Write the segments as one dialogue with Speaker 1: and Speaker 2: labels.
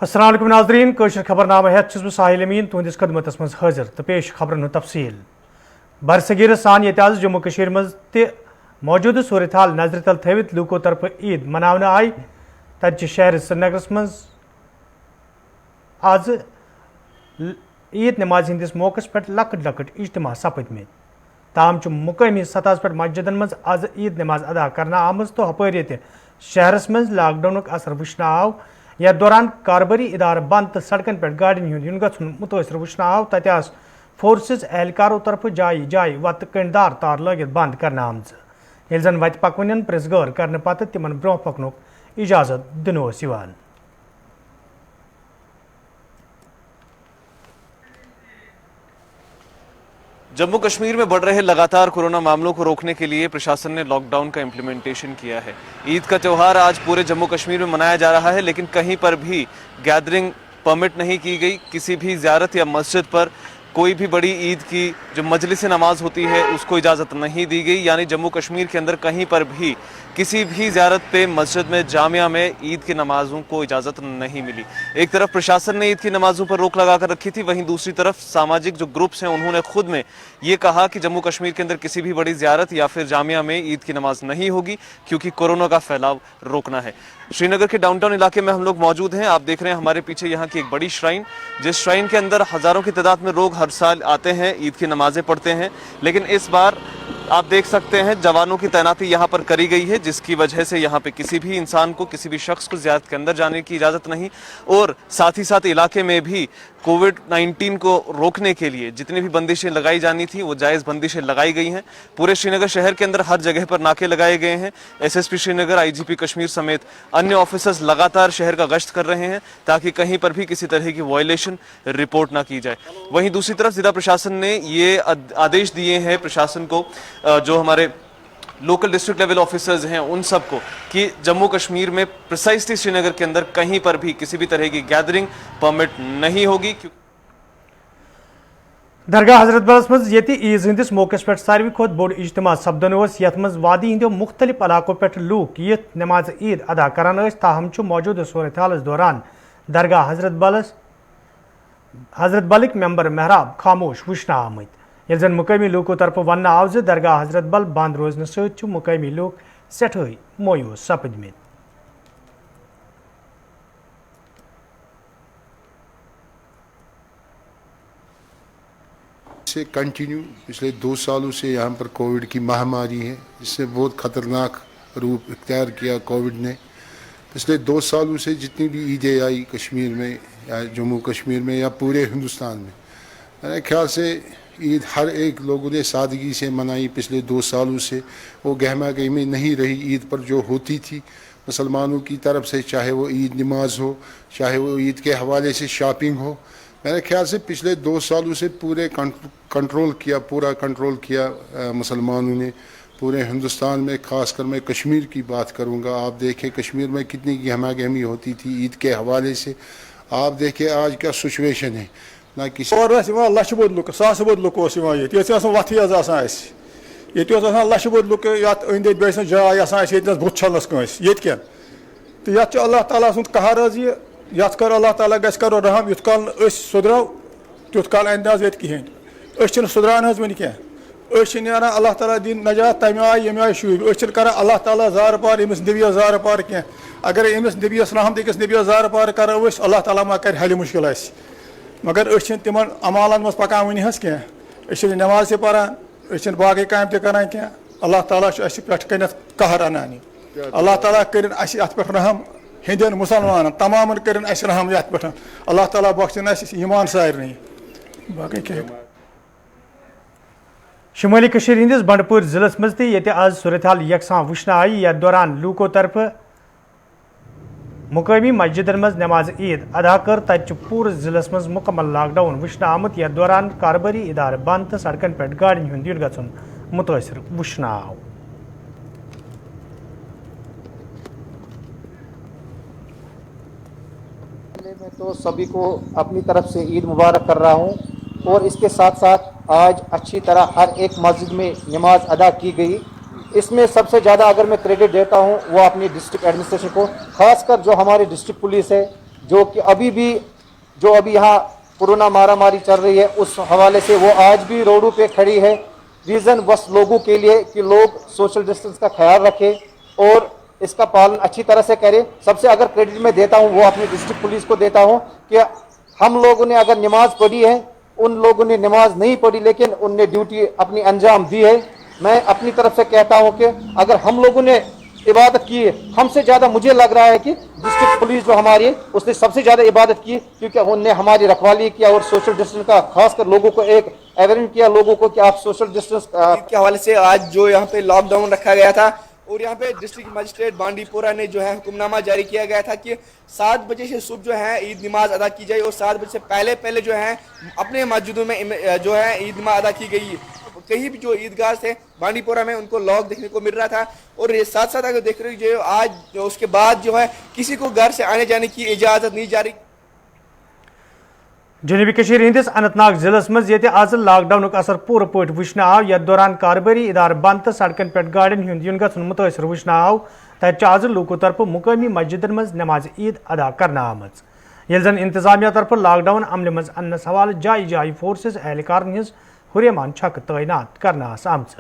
Speaker 1: अस्सलाम वालेकुम नाज़रीन, कशर खबरनामा हेत छुस बह साहिल अमीन तुहदिस खदमतस मज हाजिर तो पेश खबरन हुंद तफसील। बरसगीर सान ये जम्मू कश्मीर मज मौजूद सूरत हाल नजर तल थवित लूको तरफ ईद मनावन आई। तत शहर श्रीनगरस मज आज ईद नमाज हंदिस मौकस पे लकट लकट इज्तिमा सपदम। ताम मुकामी सतह पे मस्जिदन मज आज ईद नमाज अदा करना आमज तो हपर ये शहरस मज लॉकडाउन असर वुचन आव। यथ दौरान कारोबारी इदार बंद तो सड़कन पे गाड़िन युन गन मुतासर वुचन आव। तत फोर्सेज एहलकारों तरफ जाय जाय वत कंडदार तार लगित बंद करना आमज। ये जन वत पकवन प्रेसगार करने पत तिमन ब्रोह पकनुक इजाजत दिन यवान।
Speaker 2: जम्मू कश्मीर में बढ़ रहे लगातार कोरोना मामलों को रोकने के लिए प्रशासन ने लॉकडाउन का इम्प्लीमेंटेशन किया है। ईद का त्यौहार आज पूरे जम्मू कश्मीर में मनाया जा रहा है, लेकिन कहीं पर भी गैदरिंग परमिट नहीं की गई। किसी भी ज़ियारत या मस्जिद पर कोई भी बड़ी ईद की जो मजलिस नमाज होती है उसको इजाज़त नहीं दी गई। यानी जम्मू कश्मीर के अंदर कहीं पर भी किसी भी ज़ियारत पे मस्जिद में जामिया में ईद की नमाज़ों को इजाज़त नहीं मिली। एक तरफ प्रशासन ने ईद की नमाज़ों पर रोक लगा कर रखी थी, वहीं दूसरी तरफ सामाजिक जो ग्रुप्स हैं उन्होंने खुद में ये कहा कि जम्मू कश्मीर के अंदर किसी भी बड़ी ज़ियारत या फिर जामिया में ईद की नमाज नहीं होगी, क्योंकि कोरोना का फैलाव रोकना है। श्रीनगर के डाउनटाउन इलाके में हम लोग मौजूद हैं। आप देख रहे हैं हमारे पीछे यहाँ की एक बड़ी श्राइन, जिस श्राइन के अंदर हज़ारों की तादाद में लोग हर साल आते हैं, ईद की नमाजें पढ़ते हैं। लेकिन इस बार आप देख सकते हैं जवानों की तैनाती यहाँ पर करी गई है, जिसकी वजह से यहाँ पे किसी भी इंसान को, किसी भी शख्स को ज़ियारत के अंदर जाने की इजाज़त नहीं। और साथ ही साथ इलाके में भी कोविड-19 को रोकने के लिए जितनी भी बंदिशें लगाई जानी थी वो जायज़ बंदिशें लगाई गई हैं। पूरे श्रीनगर शहर के अंदर हर जगह पर नाके लगाए गए हैं। एसएसपी श्रीनगर, आईजीपी कश्मीर समेत अन्य ऑफिसर्स लगातार शहर का गश्त कर रहे हैं ताकि कहीं पर भी किसी तरह की वायलेशन रिपोर्ट ना की जाए। वहीं दूसरी तरफ जिला प्रशासन ने ये आदेश दिए हैं प्रशासन को, जो हमारे लोकल डिस्ट्रिक्ट लेवल ऑफिसर्स हैं उन सबको, कि जम्मू कश्मीर में प्रिसाइसली श्रीनगर के अंदर कहीं पर भी किसी भी तरह की गैदरिंग परमिट नहीं होगी।
Speaker 1: दरगाह हजरत बलस मज ये ईद हंदिस मौके पे सारवी खुद बोड़ इज्तिमा सपदन यथ मज वादी हंदो मुख्तलिफ इलाकों पे लूक ये नमाज ईद अदा करान। ताहम मौजूदा सूरत हाल दौरान दरगाह हजरत बलिक मेंबर महराब खामोश वुचन आमत। ये जन मुकामी लूकों तरफ वन आव दरगाह हजरत बल बंद रोजन सत मुकामी लूक सठे मोयूस सपदम।
Speaker 3: से कंटिन्यू पिछले 2 सालों से यहाँ पर कोविड की महामारी है, जिससे बहुत ख़तरनाक रूप इख्तियार किया कोविड ने। पिछले 2 सालों से जितनी भी ईदें आई कश्मीर में या जम्मू कश्मीर में या पूरे हिंदुस्तान में, मेरे ख्याल से ईद हर एक लोगों ने सादगी से मनाई। पिछले 2 सालों से वो गहमा गहमी नहीं रही ईद पर जो होती थी मुसलमानों की तरफ से, चाहे वो ईद नमाज हो, चाहे वो ईद के हवाले से शॉपिंग हो। मेरे ख्याल से पिछले 2 सालों से पूरा कंट्रोल किया मुसलमानों ने पूरे हिंदुस्तान में। ख़ासकर मैं कश्मीर की बात करूँगा। आप देखें कश्मीर में कितनी गहमा गहमी होती थी ईद के हवाले से। आप देखें आज क्या सिचुएशन है ना किसी
Speaker 4: लक्ष बोध लुक सास बोध लुक वत लक्ष बोध लुक अंद अंद जाए बुत छलस कंस ये तो अल्लाह ताला सुंद कहर ये कर अल्लाह ताला गस करो रहम। युत काल सुधरो तुत काल अंदाज ये कहें सुधरान वन क्या अल्लाह ताला दिन नजात तमें आय ये आय शुब कर अल्लाह ताला जार पार अमिस नबिया जार पार क्या। अगर अमिस नबियस रहमत अकिस नबिया जार पार करो अल्लाह ताला मा कर हल मुश्किल मगर तिम अमालन मज पकान वन क्या। नमाज पारान बाकी काम तरान क्या। अल्लाह ताला पे कहर अनान। अल्लाह ताला कर अत पे रहम हिंदन मुसलमान तमाम कर रहम ये पे। अल्लाह ताला बख्शन ईमान सारे बाकी क्या।
Speaker 1: शुमाली कशीर हंदिस बंडपुर जिलस मज आज सूरत हाल यकसा वुचन आई। यथ दौरान लूकों तरफ मुकामी मस्जिदन मज नमाज ईद अदा कर। तत पूरे जिलस मज मुकम्मल लॉकडाउन वुचन आमुत। यथ दौरान कारोबारी इदार बंद तो सड़कन पे गाड़िन हुंद युन गन मुतासर वुचन आव।
Speaker 5: मैं तो सभी को अपनी तरफ से ईद मुबारक कर रहा हूँ। और इसके साथ साथ आज अच्छी तरह हर एक मस्जिद में नमाज अदा की गई। इसमें सबसे ज़्यादा अगर मैं क्रेडिट देता हूँ वो अपनी डिस्ट्रिक्ट एडमिनिस्ट्रेशन को, खासकर जो हमारी डिस्ट्रिक्ट पुलिस है, जो कि अभी यहाँ कोरोना मारामारी चल रही है, उस हवाले से वो आज भी रोडों पे खड़ी है। रीज़न बस लोगों के लिए कि लोग सोशल डिस्टेंस का ख्याल रखें और इसका पालन अच्छी तरह से करें। सबसे अगर क्रेडिट मैं देता हूँ वो अपनी डिस्ट्रिक्ट पुलिस को देता हूँ कि हम लोगों ने अगर नमाज पढ़ी है, उन लोगों ने नमाज नहीं पढ़ी लेकिन उनने ड्यूटी अपनी अंजाम दी है। मैं अपनी तरफ से कहता हूँ कि अगर हम लोगों ने इबादत की है, हमसे ज़्यादा मुझे लग रहा है कि डिस्ट्रिक्ट पुलिस जो हमारी है उसने सबसे ज़्यादा इबादत की, क्योंकि उनने हमारी रखवाली किया और सोशल डिस्टेंस का खासकर लोगों को एक अवेयरनेस किया लोगों को कि आप सोशल डिस्टेंस
Speaker 6: के हवाले से आज जो यहाँ पे लॉकडाउन रखा गया था और यहाँ पे डिस्ट्रिक्ट मजिस्ट्रेट बांडीपुरा ने जो है हुक्मनामा जारी किया गया था कि 7 बजे से सुबह जो है ईद नमाज अदा की जाए और 7 बजे से पहले जो है अपने मस्जिदों में जो है ईद नमाज अदा की गई। कहीं भी जो ईदगाह थे बांडीपुरा में उनको लॉक देखने को मिल रहा था और ये साथ साथ अगर देख रहे हो जो आज जो उसके बाद जो है किसी को घर से आने जाने की इजाज़त नहीं जारी।
Speaker 1: जनूबी कशीर हिंदिस अनंतनाग जिलस मज ये आज लॉकडाउन असर पूर पट वुचन आव यथ दौरान कारोबारी इदार बंद तो सड़कन पे गाड़ियों हुंद युन गन मुतासर वुचन आव तत आज लूकों तरफ मुकामी मस्जिदन मज नमाज ईद अदा करना आमज ये जन इंतजामिया तरफ लॉकडाउन अमल मज अन्नस हवाले जाय जाय फोर्सेस एहलकार हज हुरेमान छक तैनात करना आमच।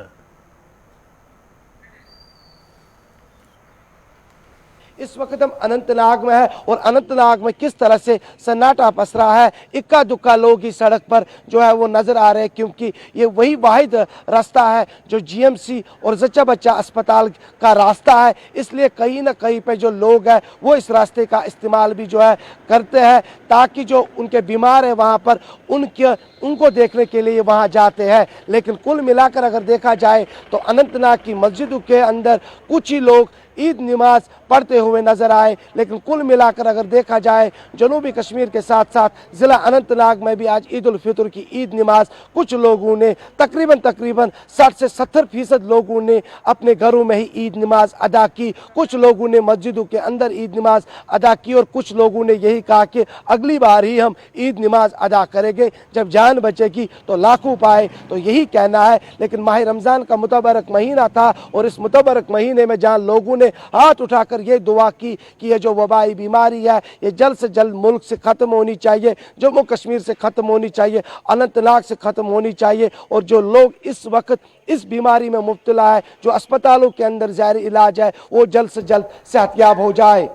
Speaker 7: इस वक्त हम अनंतनाग में है और अनंतनाग में किस तरह से सन्नाटा पसरा है, इक्का दुक्का लोग ही सड़क पर जो है वो नज़र आ रहे हैं, क्योंकि ये वही वाहिद रास्ता है जो जीएमसी और जच्चा बच्चा अस्पताल का रास्ता है। इसलिए कहीं ना कहीं पे जो लोग हैं वो इस रास्ते का इस्तेमाल भी जो है करते हैं ताकि जो उनके बीमार है वहाँ पर उनको देखने के लिए वहाँ जाते हैं। लेकिन कुल मिलाकर अगर देखा जाए तो अनंतनाग की मस्जिदों के अंदर कुछ ही लोग ईद नमाज पढ़ते हुए नजर आए, लेकिन कुल मिलाकर अगर देखा जाए जनूबी कश्मीर के साथ साथ ज़िला अनंतनाग में भी आज ईद उल फितर की ईद नमाज कुछ लोगों ने तकरीबन 60 से 70% लोगों ने अपने घरों में ही ईद नमाज अदा की। कुछ लोगों ने मस्जिदों के अंदर ईद नमाज अदा की और कुछ लोगों ने यही कहा कि अगली बार ही हम ईद नमाज अदा करेंगे, जब जान बचेगी तो लाखों पाए, तो यही कहना है। लेकिन माह रमज़ान का मुतबरक महीना था और इस मुतबरक महीने में जहाँ लोगों ने हाथ उठाकर ये दुआ की कि ये जो वबाई बीमारी है ये जल्द से जल्द मुल्क से ख़त्म होनी चाहिए, जम्मू कश्मीर से ख़त्म होनी चाहिए, अनंतनाग से ख़त्म होनी चाहिए और जो लोग इस वक्त इस बीमारी में मुब्तला है, जो अस्पतालों के अंदर ज़ारी इलाज है, वो जल्द से जल्द सेहतयाब हो जाए।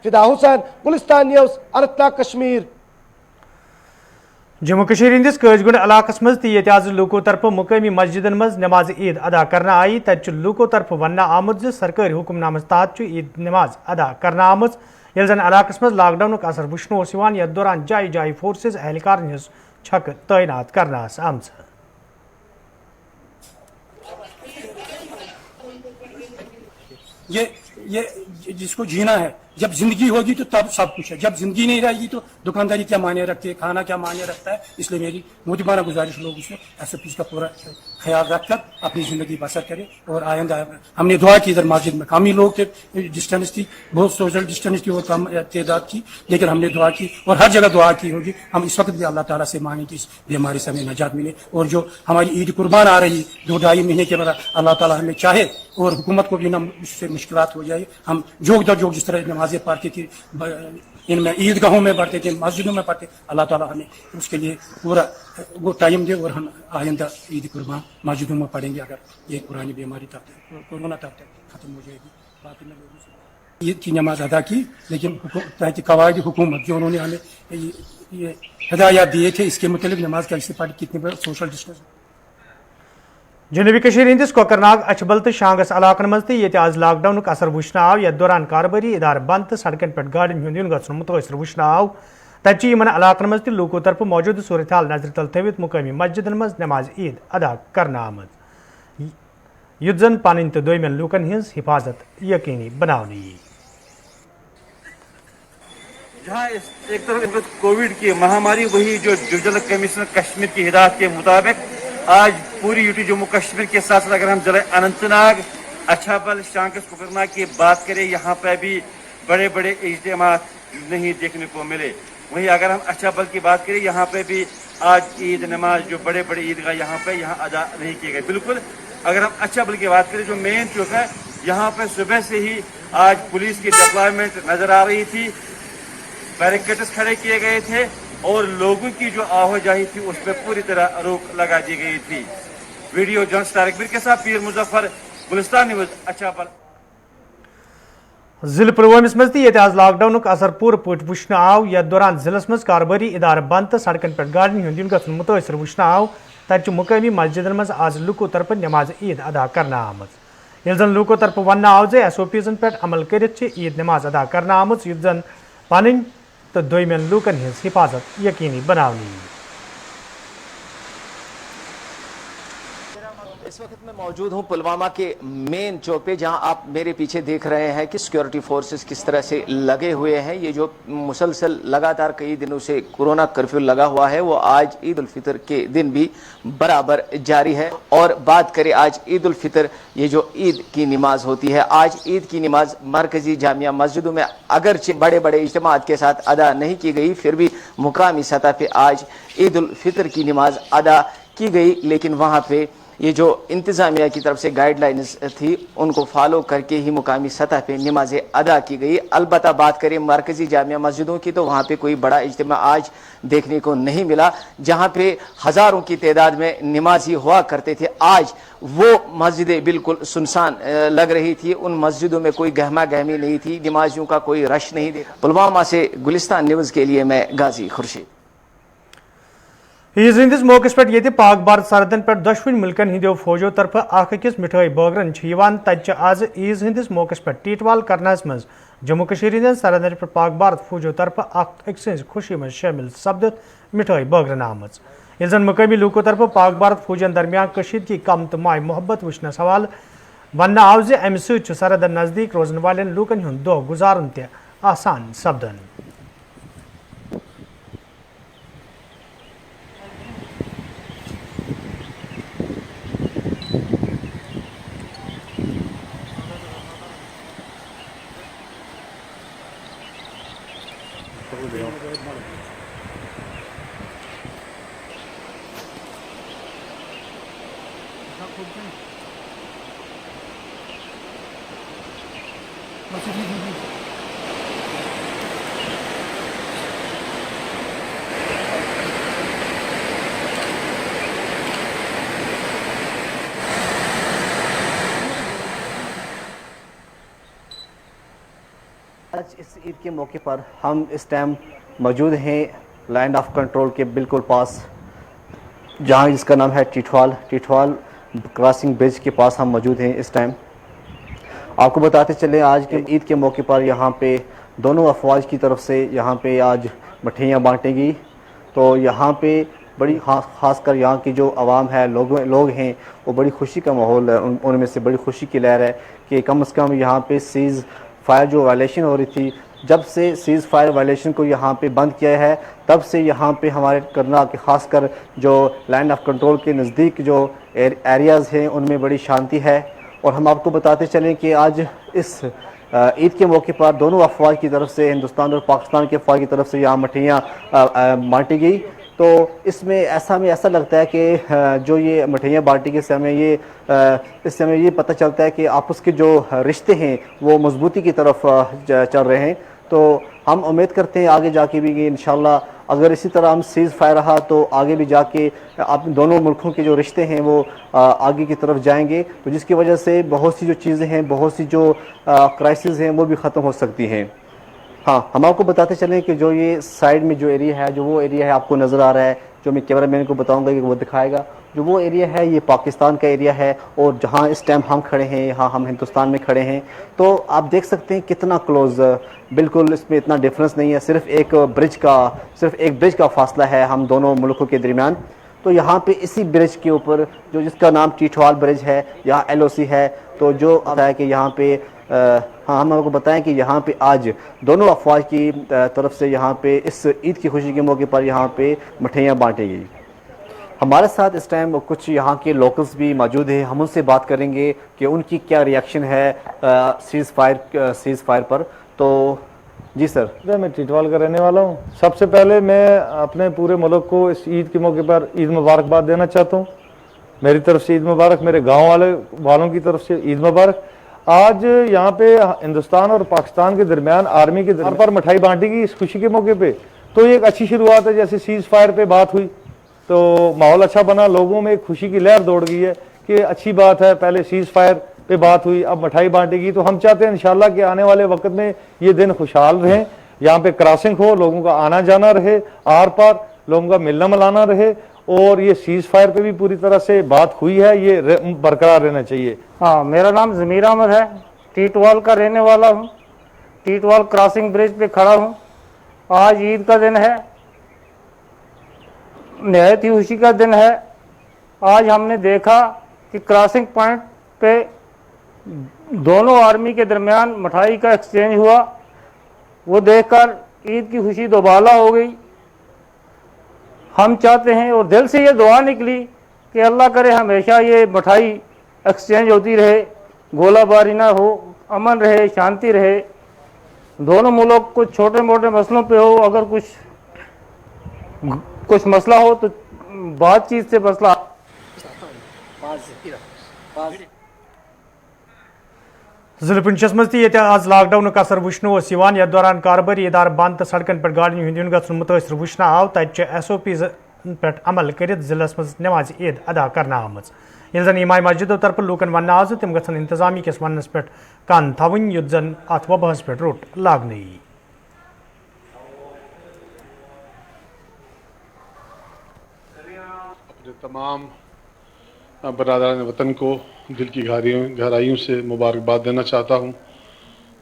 Speaker 7: फिदा हुसैन, गुलिस्तान न्यूज़, अनंतनाग कश्मीर।
Speaker 1: जम्मू कशीर हिंदिस कजगुंड इलाकस मज ते आज लूकों तरफ मुकामी मस्जिदन मज नमाज ईद अदा करना आई तत लूकों तरफ वन्ना आमुद सरकारी हुक्मनामस तहत ईद नमाज अदा करना आमज ये जन इलाकस मज लॉकडाउन असर वुचन यथ दौरान जाय जाय फोर्सेस एहलकार हज छक तैनात करना आमच।
Speaker 8: ये जिसको जीना है, जब जिंदगी होगी तो तब सब कुछ है, जब जिंदगी नहीं रहेगी तो दुकानदारी क्या मायने रखती है, खाना क्या मायने रखता है। इसलिए मेरी मोदिबाना गुजारिश लोगों से SOP का पूरा ख्याल रखकर अपनी जिंदगी बसर करे। और आइंदा हमने दुआ की, इधर मस्जिद में कम ही लोग थे, डिस्टेंस थी, बहुत सोशल डिस्टेंस थी और कम तादाद की, लेकिन हमने दुआ की और हर जगह दुआ की होगी। हम इस वक्त भी अल्लाह ताला से मांगे कि इस बीमारी से हमें नजात मिले और जो हमारी ईद कुर्बान आ रही 2-2.5 महीने के बाद अल्लाह ताला हमें चाहे और हुकूमत को भी ना उससे मुश्किलात हो जाए। हम जोग जिस तरह नमाजें पढ़ते थे, इनमें ईदगाहों में पढ़ते थे, मस्जिदों में पढ़ते, अल्लाह ताला हमें उसके लिए पूरा वो टाइम दे और हम आइंदा ईद कुर्बान मस्जिदों में पढ़ेंगे। अगर ये पुरानी बीमारी तब तक कोरोना तब तक खत्म हो जाएगी। बाकी मैं लोगों से ईद की नमाज अदा की, लेकिन कवायद हुकूमत जो उन्होंने हमें ये हिदायत दिए थे इसके मुताबिक नमाज कैसे पढ़, कितने बार सोशल डिस्टेंस।
Speaker 1: जनूबी कशीर हिंदिस कोकरनाग अछबल तो शांगस इलाकन मज ते आज लॉकडाउन असर वुचन आव यथ दौरान कारोबारी इदार बंद तो सड़कन पे गाड़ियों हुंद युन गन मुतासर वुचन आव तत इलाकन मज लूकों तरफ मौजूद सूरत हाल नजर तल थवित मुकामी मस्जिदन मज नमाज ईद अदा करना आमद युथ जन पन तो दोमें लूकन हज हिफाजत यकीनी बनाने यी।
Speaker 9: जहाँ एक तरफ कोविड की महामारी, वही जो डिविजनल कमिश्नर कश्मीर की हिदायत के मुताबिक आज पूरी यूटी जम्मू कश्मीर के साथ साथ अगर हम जिला अनंतनाग, अछाबल, शांकस, कोकरनाग की बात करें, यहाँ पर भी बड़े बड़े इज्तिमात नहीं देखने को मिले। वहीं अगर हम अछाबल की बात करें, यहाँ पे भी आज ईद नमाज जो बड़े बड़े ईदगाह यहाँ अदा नहीं किए गए। बिल्कुल अगर हम अछाबल की बात करें, जो मेन चौक है, यहाँ पे सुबह से ही आज पुलिस की डिप्लॉयमेंट नजर आ रही थी। बैरिकेड्स खड़े किए गए थे और लोगों की जो आवाजाही थी उस पर पूरी तरह रोक लगा दी गई थी। वीडियो जर्नलिस्ट तारिक मीर के साथ पीर मुजफ्फर, गुलिस्तान न्यूज़, अछापल।
Speaker 1: जिले पुलवामस मज ते आज लॉकडाउन असर पूर पट वुचन आव। यथ दौरान जिलस मज कारोबारी इदार बंद तो सड़कन पे गाड़ियों हूं दिन गन मुतासर वुचन आव। तत मुकामी मस्जिदन मज आज लुको तरफ नमाज ईद अदा करना आमज। ये जन लुको तरफ वन आव जे SOPs पे अमल कर ईद नमाज अदा करना आमज युत जन पन तो दोमें लूकन हज हिफाजत यकीनी बनानी।
Speaker 10: इस वक्त मैं मौजूद हूं पुलवामा के मेन चौक पे, जहां आप मेरे पीछे देख रहे हैं कि सिक्योरिटी फोर्सेस किस तरह से लगे हुए हैं। ये जो मुसलसल लगातार कई दिनों से कोरोना कर्फ्यू लगा हुआ है वो आज ईद उल फितर के दिन भी बराबर जारी है। और बात करें आज ईद उल फितर, ये जो ईद की नमाज होती है, आज ईद की नमाज मरकजी जामिया मस्जिदों में अगरचे बड़े बड़े इज्तिमात के साथ अदा नहीं की गई, फिर भी मुकामी सतह पे आज ईद उल फितर की नमाज अदा की गई। लेकिन वहाँ पे ये जो इंतज़ामिया की तरफ से गाइडलाइंस थी उनको फॉलो करके ही मुकामी सतह पे नमाजें अदा की गई। अलबत्ता बात करें मरकज़ी जामिया मस्जिदों की तो वहाँ पे कोई बड़ा इज्तिमा आज देखने को नहीं मिला। जहाँ पे हज़ारों की तादाद में नमाजी हुआ करते थे, आज वो मस्जिदें बिल्कुल सुनसान लग रही थी। उन मस्जिदों में कोई गहमा गहमी नहीं थी, नमाजियों का कोई रश नहीं थी। पुलवामा से गुलिस्तान न्यूज़ के लिए मैं गाजी खुर्शीद।
Speaker 1: ईद हंदिस मौके पे ये पाक भारत सरहदन पे दशवन मुल्कन हिंदो फौजों तरफ अकिस मिठाई बगरन तत आज ईद हंदिस मौके पे टीटवाल करनस मज जम्मू कश्मीर हंदन सरहदन पे पाक भारत फौजों तरफ अक्स खुशी में शामिल सपदत मिठाई बगरन आमज। ये जन मकामी लूकों तरफ पाक भारत फौजन दरमियान कशीदगी कम तो माय मोहब्बत वुचन सवाल वन आव जे अमि सत सरहदन नजदीक रोजन वाले लूकन हुंद दो गुजारन ते आसान सपदन।
Speaker 10: आज इस ईद के मौके पर हम इस टाइम मौजूद हैं लैंड ऑफ कंट्रोल के बिल्कुल पास, जहां जिसका नाम है टीटवाल क्रॉसिंग ब्रिज के पास हम मौजूद हैं इस टाइम। आपको बताते चले आज के ईद के मौके पर यहाँ पे दोनों अफवाज की तरफ से यहाँ पे आज मठियाँ बांटेंगी। तो यहाँ पे बड़ी खासकर यहाँ की जो आवाम है, लोग हैं, वो बड़ी खुशी का माहौल है। उनमें से बड़ी खुशी की लहर है कि कम से कम यहाँ पे सीज़ फायर जो वायलेशन हो रही थी, जब से सीज़ फायर वायलेशन को यहाँ पे बंद किया है तब से यहाँ पे हमारे करना के खासकर जो लैंड ऑफ कंट्रोल के नज़दीक जो एरियाज़ हैं उनमें बड़ी शांति है। और हम आपको बताते चलें कि आज इस ईद के मौके पर दोनों अफवाज की तरफ से, हिंदुस्तान और पाकिस्तान के अफवाज की तरफ से यहाँ मठियाँ बांटी गई। तो इसमें ऐसा लगता है कि जो ये मठियाँ बांटी के समय इस समय ये पता चलता है कि आपस के जो रिश्ते हैं वो मजबूती की तरफ चल रहे हैं। तो हम उम्मीद करते हैं आगे जाके भी कि इंशाल्लाह अगर इसी तरह हम सीज़ फायर रहा तो आगे भी जाके आप दोनों मुल्कों के जो रिश्ते हैं वो आगे की तरफ जाएंगे, तो जिसकी वजह से बहुत सी जो चीज़ें हैं, बहुत सी जो क्राइसिस हैं वो भी ख़त्म हो सकती हैं। हाँ, हम आपको बताते चलें कि जो ये साइड में जो एरिया है, जो वो एरिया है आपको नज़र आ रहा है, जो मैं कैमरा मैन को बताऊंगा कि वो दिखाएगा, जो वो एरिया है ये पाकिस्तान का एरिया है। और जहाँ इस टाइम हम खड़े हैं, यहाँ हम हिंदुस्तान में खड़े हैं, तो आप देख सकते हैं कितना क्लोज, बिल्कुल इसमें इतना डिफरेंस नहीं है, सिर्फ एक ब्रिज का फासला है हम दोनों मुल्कों के दरमियान। तो यहाँ पे इसी ब्रिज के ऊपर जो जिसका नाम टीटवाल ब्रिज है, यहाँ LOC है, तो जो आता है कि यहाँ पे हाँ, हम आपको बताएं कि यहाँ पे आज दोनों अफवाज की तरफ से यहाँ पे इस ईद की खुशी के मौके पर यहाँ पे मठियाँ बांटी गई। हमारे साथ इस टाइम कुछ यहाँ के लोकल्स भी मौजूद हैं, हम उनसे बात करेंगे कि उनकी क्या रिएक्शन है सीज़ फायर पर। तो जी सर।
Speaker 11: मैं टीटवाल का रहने वाला हूँ। सबसे पहले मैं अपने पूरे मुल्क को इस ईद के मौके पर ईद मुबारकबाद देना चाहता हूँ। मेरी तरफ से ईद मुबारक, मेरे गाँव वालों की तरफ से ईद मुबारक। آج یہاں پہ ہندوستان اور پاکستان کے درمیان آرمی کے درمیان پر مٹھائی بانٹی گئی اس خوشی کے موقع پہ، تو یہ ایک اچھی شروعات ہے. جیسے سیز فائر پہ بات ہوئی تو ماحول اچھا بنا، لوگوں میں ایک خوشی کی لہر دوڑ گئی ہے کہ اچھی بات ہے. پہلے سیز فائر پہ بات ہوئی، اب مٹھائی بانٹی گئی، تو ہم چاہتے ہیں انشاءاللہ کہ آنے والے وقت میں یہ دن خوشحال رہیں، یہاں پہ کراسنگ ہو، لوگوں کا آنا جانا رہے، آر پار لوگوں کا ملنا ملانا رہے، اور یہ سیز فائر پہ بھی پوری طرح سے بات ہوئی ہے، یہ برقرار رہنا چاہیے.
Speaker 12: ہاں، میرا نام ضمیر احمد ہے، ٹیٹوال کا رہنے والا ہوں، ٹیٹوال کراسنگ برج پہ کھڑا ہوں. آج عید کا دن ہے، نہایت ہی خوشی کا دن ہے. آج ہم نے دیکھا کہ کراسنگ پوائنٹ پہ دونوں آرمی کے درمیان مٹھائی کا ایکسچینج ہوا، وہ دیکھ کر عید کی خوشی دوبالا ہو گئی. ہم چاہتے ہیں اور دل سے یہ دعا نکلی کہ اللہ کرے ہمیشہ یہ مٹھائی ایکسچینج ہوتی رہے، گولہ باری نہ ہو، امن رہے، شانتی رہے. دونوں ملک کچھ چھوٹے موٹے مسئلوں پہ ہو، اگر کچھ مسئلہ ہو تو بات چیت سے مسئلہ.
Speaker 1: ضلع پنچس مز تہ آز لاک ڈاؤن اثر وچھنہ یتھ دوران کارباری ادارٕ بند تو سڑکن پہ گاڑین ہند یون گھن متاثر وچھنہ آو تتہ ایس او پیز پہ عمل کرت ضلع مز نماز عید ادا کرنا آمٕژ. ییٚلہِ زن امام مسجدو طرف لوکن وننہٕ آز تم گژھن انتظامیہ کس وننس پہ کن تھوٕنۍ یُتھ زن اتھ وباہس پہ روٚٹ لاگنہٕ یی.
Speaker 13: اپنے تمام برادران وطن کو دل کی گہرائیوں سے مبارکباد دینا چاہتا ہوں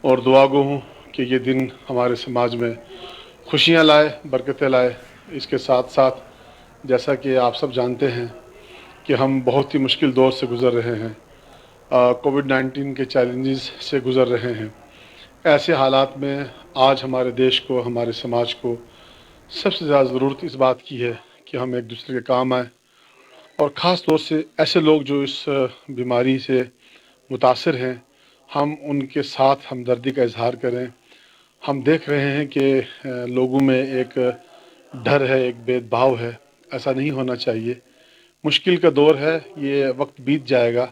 Speaker 13: اور دعا گو ہوں کہ یہ دن ہمارے سماج میں خوشیاں لائے، برکتیں لائے. اس کے ساتھ ساتھ جیسا کہ آپ سب جانتے ہیں کہ ہم بہت ہی مشکل دور سے گزر رہے ہیں، کووڈ-19 کے چیلنجز سے گزر رہے ہیں. ایسے حالات میں آج ہمارے دیش کو، ہمارے سماج کو سب سے زیادہ ضرورت اس بات کی ہے کہ ہم ایک دوسرے کے کام آئیں، اور خاص طور سے ایسے لوگ جو اس بیماری سے متاثر ہیں، ہم ان کے ساتھ ہمدردی کا اظہار کریں. ہم دیکھ رہے ہیں کہ لوگوں میں ایک ڈر ہے، ایک بھید بھاؤ ہے. ایسا نہیں ہونا چاہیے. مشکل کا دور ہے، یہ وقت بیت جائے گا.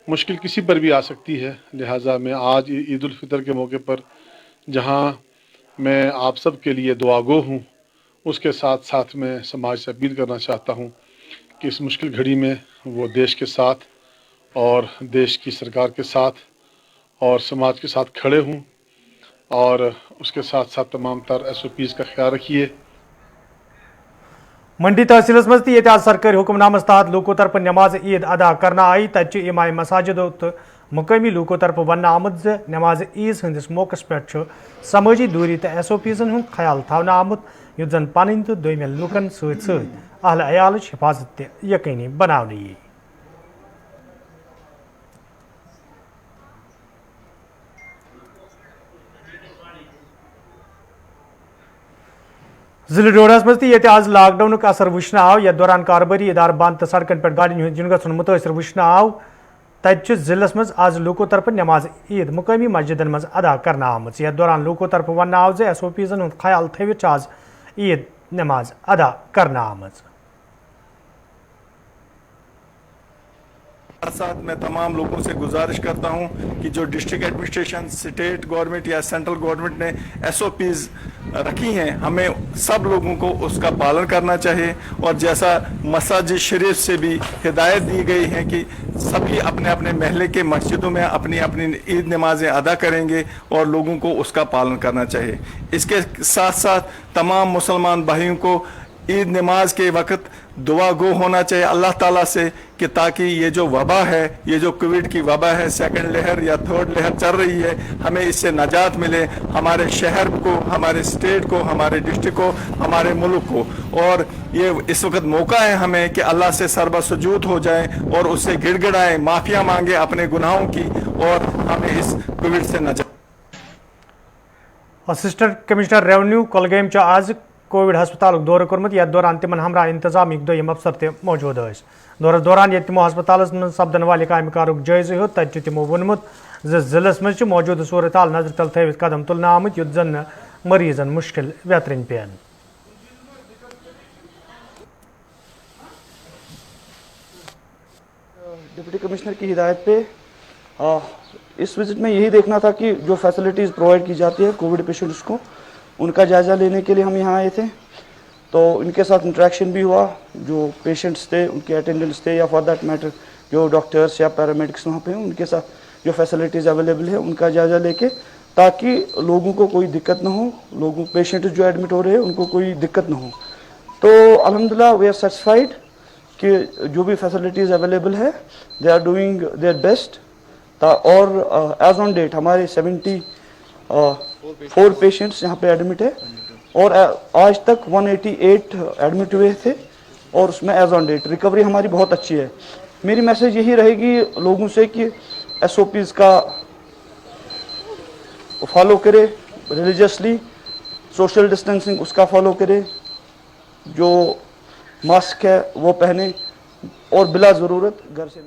Speaker 13: مشکل کسی پر بھی آ سکتی ہے، لہٰذا میں آج عید الفطر کے موقع پر جہاں میں آپ سب کے لیے دعا گو ہوں، اس کے ساتھ ساتھ میں سماج سے اپیل کرنا چاہتا ہوں کہ اس مشکل گھڑی میں وہ دیش کے ساتھ اور دیش کی سرکار کے ساتھ اور سماج کے ساتھ کھڑے ہوں، اور اس کے ساتھ ساتھ تمام تر ایس او پیز کا خیال رکھیے.
Speaker 1: منڈی تحصیلس مز تہ آج سرکاری حکم نامس تحت لوکو طرف نماز عید ادا کرنا آئی. تتہ امام مساجدو تو مقامی لوکو طرف ونہ آمت نماز عید ہندس موقع پہ سماجی دوری تو ایس او پیزن ہند خیال تھونہ آمت یُتھ زن پنن تو دویمین لوکن ست ست اہل عیالچ حفاظت تہ یقینی بناونہٕ یی. ضلع ڈوڈس مز تہ آز لاک ڈاؤن اثر وچھنہ آو یتھ دوران کارباری ادارٕ بند تو سڑکن پہ گاڑین ہند یون گھن متاثر وچھنہ آو تتہ ضلع مز آز لوکو طرف نماز عید مقامی مسجدن مز ادا کرنا آمٕژ. یتھ دوران لوکو طرف وننہٕ آو ز ایس او پیزن ہند خیال تھوِتھ آز عید نماز ادا کرنا آمٕژ.
Speaker 4: ساتھ میں تمام لوگوں سے گزارش کرتا ہوں کہ جو ڈسٹرکٹ ایڈمنسٹریشن، اسٹیٹ گورنمنٹ یا سینٹرل گورنمنٹ نے ایس او پیز رکھی ہیں، ہمیں سب لوگوں کو اس کا پالن کرنا چاہیے. اور جیسا مساجد شریف سے بھی ہدایت دی گئی ہے کہ سبھی اپنے اپنے محلے کے مسجدوں میں اپنی اپنی عید نمازیں ادا کریں گے اور لوگوں کو اس کا پالن کرنا چاہیے. اس کے ساتھ ساتھ تمام مسلمان بھائیوں کو عید نماز کے وقت دعا گو ہونا چاہیے اللہ تعالیٰ سے کہ تاکہ یہ جو وبا ہے، یہ جو کووڈ کی وبا ہے، سیکنڈ لہر یا تھرڈ لہر چل رہی ہے، ہمیں اس سے نجات ملے، ہمارے شہر کو، ہمارے اسٹیٹ کو، ہمارے ڈسٹرکٹ کو، ہمارے ملک کو. اور یہ اس وقت موقع ہے ہمیں کہ اللہ سے سربہ سجود ہو جائیں اور اس سے گڑ گڑائیں، معافیا مانگیں اپنے گناہوں کی، اور ہمیں اس کووڈ سے نجات.
Speaker 1: اسسٹنٹ کمشنر ریونیو کولگام آز کووڈ ہسپتال دورہ کورمت یتھ دوران تمن ہمراہ انتظامیہ دویم افسر تہ موجود ٲسۍ. دورس دوران ییٚتہِ تمو ہسپتالس منٛز سپدن والہِ کامہِ کارُک جٲیزٕ ہیوٚت تتہِ چھُ تمو ووٚنمُت زِ ضلعس منٛز چھِ موجوٗدٕ صوٗرت حال نظرِ تل تھٲوِتھ قدم تُلنہٕ آمٕتۍ یُتھ زن نہٕ مٔریٖضن مُشکِل ویترٕنۍ پیٚن.
Speaker 14: ڈپٹی کمشنر کی ہدایت پہ इस विजिट में यही देखना था कि जो फैसिलिटीज़ प्रोवाइड की जाती है कोविड पेशेंट्स को, उनका जायज़ा लेने के लिए हम यहाँ आए थे। तो इनके साथ इंटरेक्शन भी हुआ, जो पेशेंट्स थे उनके अटेंडेंट्स थे, या फॉर दैट मैटर जो डॉक्टर्स या पैरामेडिक्स वहाँ पे हैं, उनके साथ जो फैसिलिटीज़ अवेलेबल है उनका जायज़ा लेके, ताकि लोगों को कोई दिक्कत ना हो, लोगों पेशेंट जो एडमिट हो रहे हैं उनको कोई दिक्कत ना हो। तो अल्हम्दुलिल्लाह वी आर सेटिस्फाइड कि जो भी फैसिलिटीज़ अवेलेबल है they are doing their best. और एज ऑन डेट हमारे 74 पेशेंट्स यहाँ पे एडमिट है, और आज तक 188 एडमिट हुए थे, और उसमें एज ऑन डेट रिकवरी हमारी बहुत अच्छी है। मेरी मैसेज यही रहेगी लोगों से कि SOPs का फॉलो करे, रिलीजियसली सोशल डिस्टेंसिंग उसका फॉलो करे, जो मास्क है वो पहने, और बिला ज़रूरत घर से।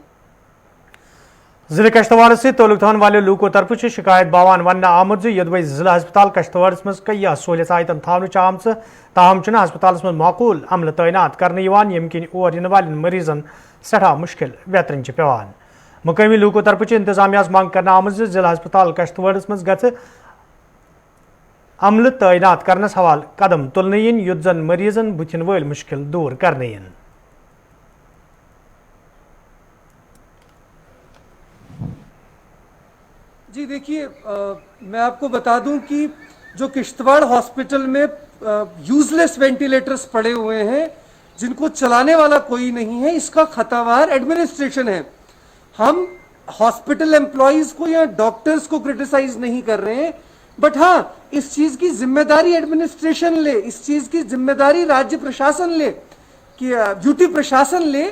Speaker 1: जिले कश्तवाड़ से तल्लुक थवन वाले लूकों तरफ शिकायत बावान वन आमुद यदि जिला हस्पताल कश्तवाड़ मज कई सहूलियत आयतन थावन आम ताहम हस्पताल मज माकूल अमल तैनात करने यम किन और इन वाल मरीजन सठा मुश्किल वेतरन पेवान। मुकामी लूकों तरफ इंतजामिया मांग करने आम जिला हस्पताल कश्तवाड़ मज गि अमल तैनात करनस हवाल कदम तुलने युत जन मरीजन बुथिन वल मुश्किल दूर करने।
Speaker 15: जी देखिए, मैं आपको बता दूं कि जो किश्तवाड़ हॉस्पिटल में यूजलेस वेंटिलेटर्स पड़े हुए हैं जिनको चलाने वाला कोई नहीं है, इसका खतावार एडमिनिस्ट्रेशन है। हम हॉस्पिटल एम्प्लॉइज को या डॉक्टर्स को क्रिटिसाइज नहीं कर रहे हैं, बट हाँ, इस चीज की जिम्मेदारी एडमिनिस्ट्रेशन ले, इस चीज की जिम्मेदारी राज्य प्रशासन ले, कि ड्यूटी प्रशासन ले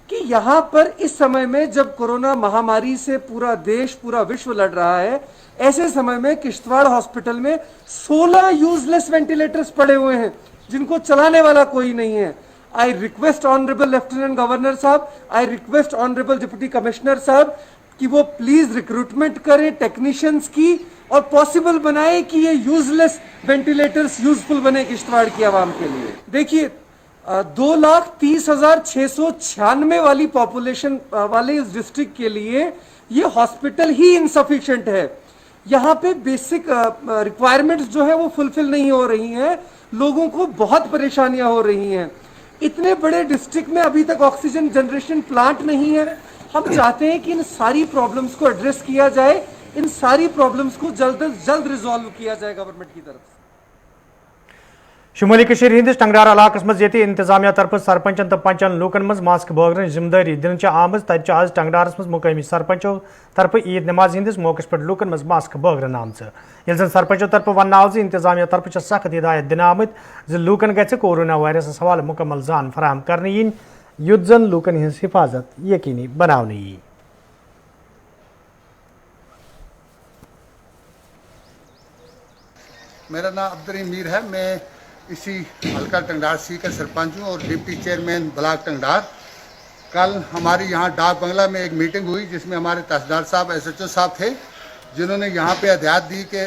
Speaker 15: कि यहाँ पर इस समय में जब कोरोना महामारी से पूरा देश पूरा विश्व लड़ रहा है, ऐसे समय में किश्तवाड़ हॉस्पिटल में 16 यूजलेस वेंटिलेटर्स पड़े हुए हैं जिनको चलाने वाला कोई नहीं है। I request honourable lieutenant governor साहब, I request honourable deputy commissioner साहब कि वो प्लीज रिक्रूटमेंट करें टेक्नीशियंस की, और पॉसिबल बनाए कि ये यूजलेस वेंटिलेटर्स यूजफुल बने किश्तवाड़ की आवाम के लिए। देखिए, 2,30,696 वाली पॉपुलेशन वाले इस डिस्ट्रिक्ट के लिए ये हॉस्पिटल ही इनसफिशिएंट है। यहाँ पे बेसिक रिक्वायरमेंट्स जो है वो फुलफिल नहीं हो रही हैं, लोगों को बहुत परेशानियां हो रही हैं। इतने बड़े डिस्ट्रिक्ट में अभी तक ऑक्सीजन जनरेशन प्लांट नहीं है। हम चाहते हैं कि इन सारी प्रॉब्लम्स को एड्रेस किया जाए, इन सारी प्रॉब्लम्स को जल्द अज जल्द रिजॉल्व किया जाए गवर्नमेंट की तरफ से।
Speaker 1: शुमाली हंदिस टंगडार इलाकस मज इंतजामिया तरफ सरपंचन तो पंचन लूकन मज मास्क बगरन जिम्मेदारी दिन आम तज आज टंगडारस मज मुकामी सरपंचों तरफ ईद नमाज हंदिस मौके पर लूकन मज मास्क बगरन आम जन सरपंचों तरफ वन आव इंतजामिया तरफ सख्त हिदायत दिन आमत लूकन गि कोरोना वायरस हवाले मुकम्मल जान फराहम करने yin युत जन लूकन हज हिफाजत यकीनी बनाने यी।
Speaker 16: मेरा नाम अब्दुल मीर है, मैं इसी हल्का टंगडार सी का सरपंच हूँ और डिप्टी चेयरमैन ब्लॉक टंगडार। कल हमारी यहाँ डाक बंगला में एक मीटिंग हुई जिसमें हमारे तहसीलदार साहब SHO साहब थे, जिन्होंने यहाँ पे हदायत दी कि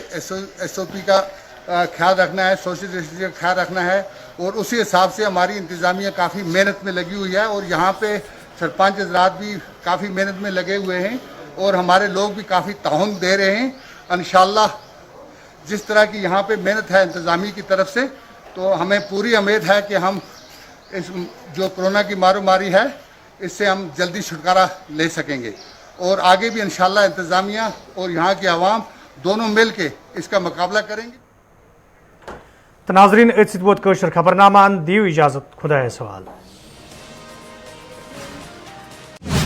Speaker 16: SOP का ख्याल रखना है, सोशल डिस्टेंसिंग का ख्याल रखना है, और उसी हिसाब से हमारी इंतज़ामिया काफ़ी मेहनत में लगी हुई है, और यहाँ पे सरपंच हज़रात भी काफ़ी मेहनत में लगे हुए हैं, और हमारे लोग भी काफ़ी ताउन दे रहे हैं। इंशाअल्लाह जिस तरह की यहाँ पे मेहनत है इंतज़ामिया की तरफ से, तो हमें पूरी उम्मीद है कि हम इस जो कोरोना की मारामारी है इससे हम जल्दी छुटकारा ले सकेंगे, और आगे भी इंशाअल्लाह इंतज़ामिया और यहाँ की आवाम दोनों मिल के इसका मुकाबला करेंगे।
Speaker 1: तो नाज़रीन, खबरनामा दियो इजाज़त, खुदा सवाल।